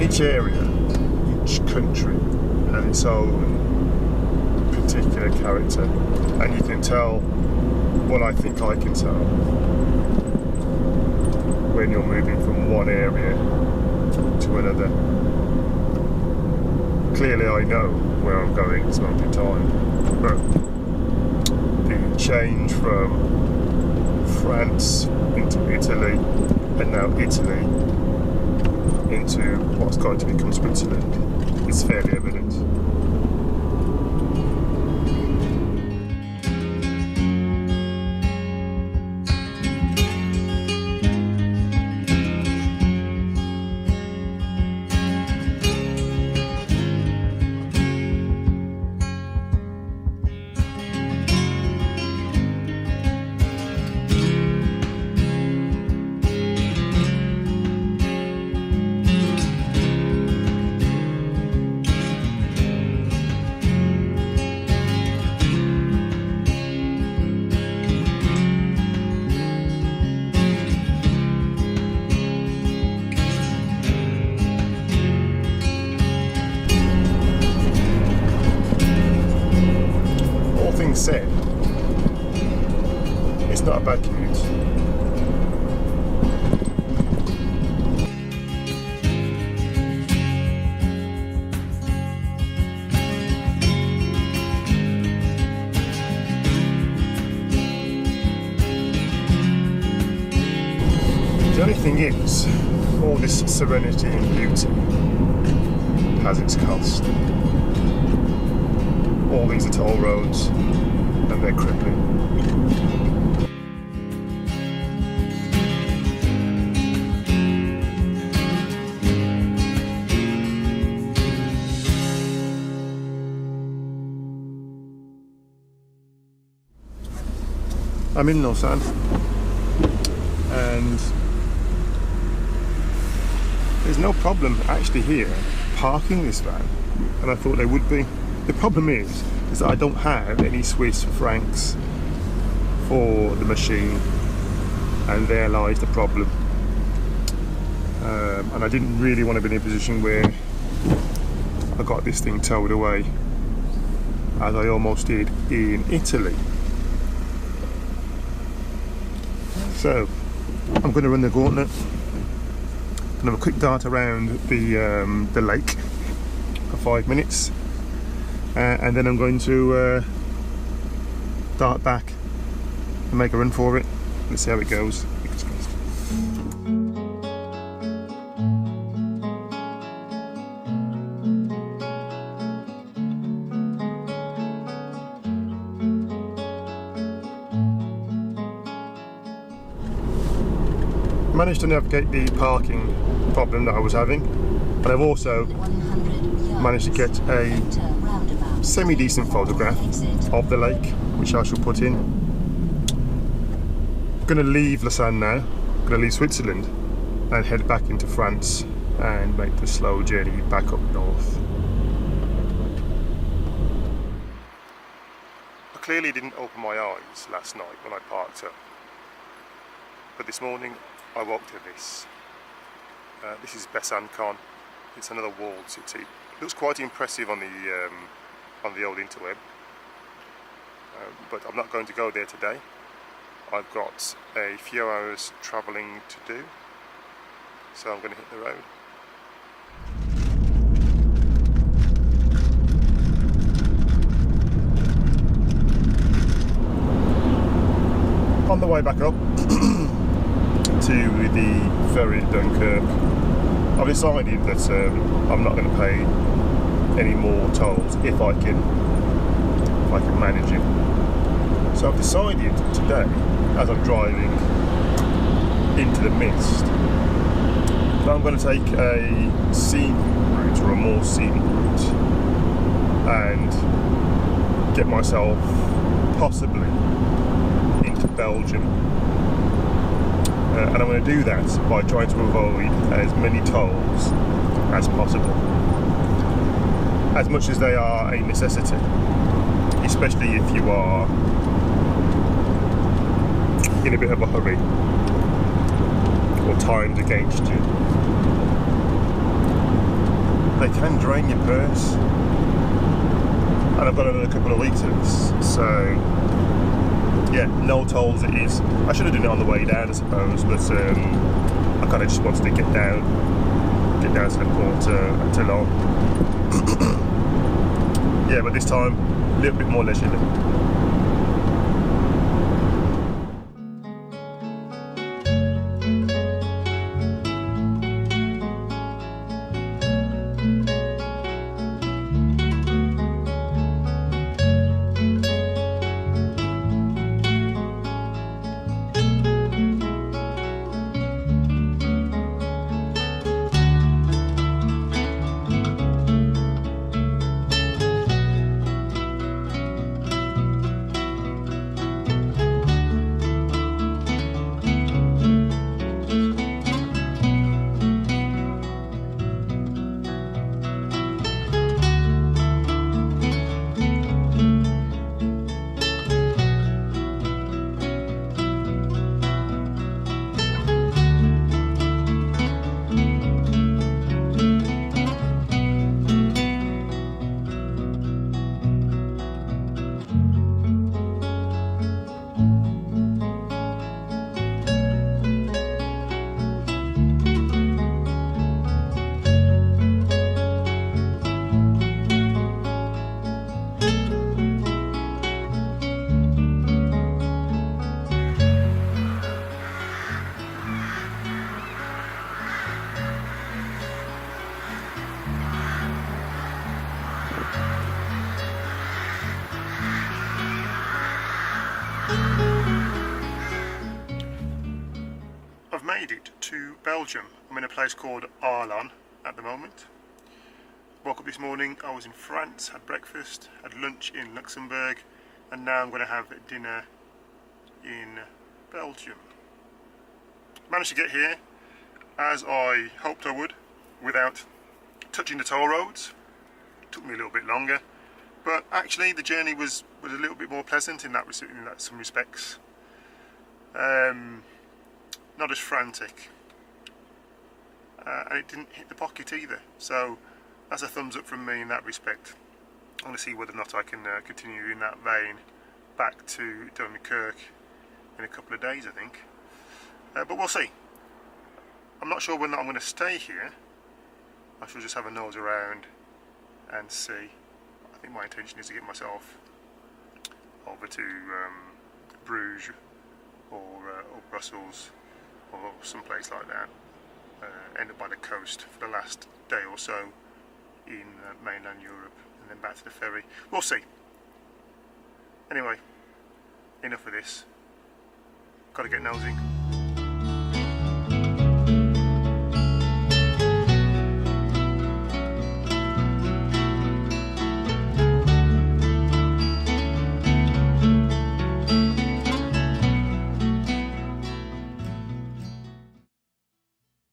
Each area, each country has its own particular character, and you can tell, well, I think I can tell, when you're moving from one area to another. Clearly I know where I'm going at this moment in time, but the change from France into Italy, and now Italy into what's going to become Switzerland is fairly evident. Said, it's not a bad commute. The only thing is, all this serenity and beauty has its cost. All these are toll roads, and they're crippling. I'm in Lausanne, and there's no problem actually here parking this van, and I thought there would be. The problem is that I don't have any Swiss francs for the machine, and there lies the problem. And I didn't really want to be in a position where I got this thing towed away, as I almost did in Italy. So I'm going to run the gauntlet and have a quick dart around the lake for 5 minutes. And then I'm going to dart back and make a run for it. Let's see how it goes. Managed to navigate the parking problem that I was having, but I've also managed to get a semi-decent photograph of the lake, which I shall put in. I'm going to leave Lausanne now, I'm going to leave Switzerland and head back into France and make the slow journey back up north. I clearly didn't open my eyes last night when I parked up, but this morning I woke to this. This is Besançon. It's another walled city. It looks quite impressive on the old interweb, but I'm not going to go there today. I've got a few hours travelling to do, so I'm going to hit the road. On the way back up to the ferry at Dunkirk, I've decided that I'm not going to pay any more tolls if I can manage it. So I've decided today, as I'm driving into the mist, that I'm going to take a scenic route, or a more scenic route, and get myself possibly into Belgium. And I'm going to do that by trying to avoid as many tolls as possible, as much as they are a necessity, especially if you are in a bit of a hurry or time's against you. They can drain your purse, and I've got another couple of litres, so yeah, no tolls it is. I should have done it on the way down, I suppose, but I kind of just wanted to get down to the port at Toulon. Yeah, but this time a little bit more leisurely. I've made it to Belgium. I'm in a place called Arlon at the moment. Woke up this morning, I was in France, had breakfast, had lunch in Luxembourg, and now I'm going to have dinner in Belgium. Managed to get here as I hoped I would, without touching the toll roads. Took me a little bit longer, but actually the journey was a little bit more pleasant in some respects. Not as frantic, and it didn't hit the pocket either, so that's a thumbs up from me in that respect. I'm going to see whether or not I can continue in that vein back to Dunkirk in a couple of days, I think, but we'll see. I'm not sure whether I'm going to stay here. I shall just have a nose around and see. I think my intention is to get myself over to Bruges or Brussels or someplace like that, end up by the coast for the last day or so in mainland Europe, and then back to the ferry. We'll see. Anyway, enough of this. Got to get nosing.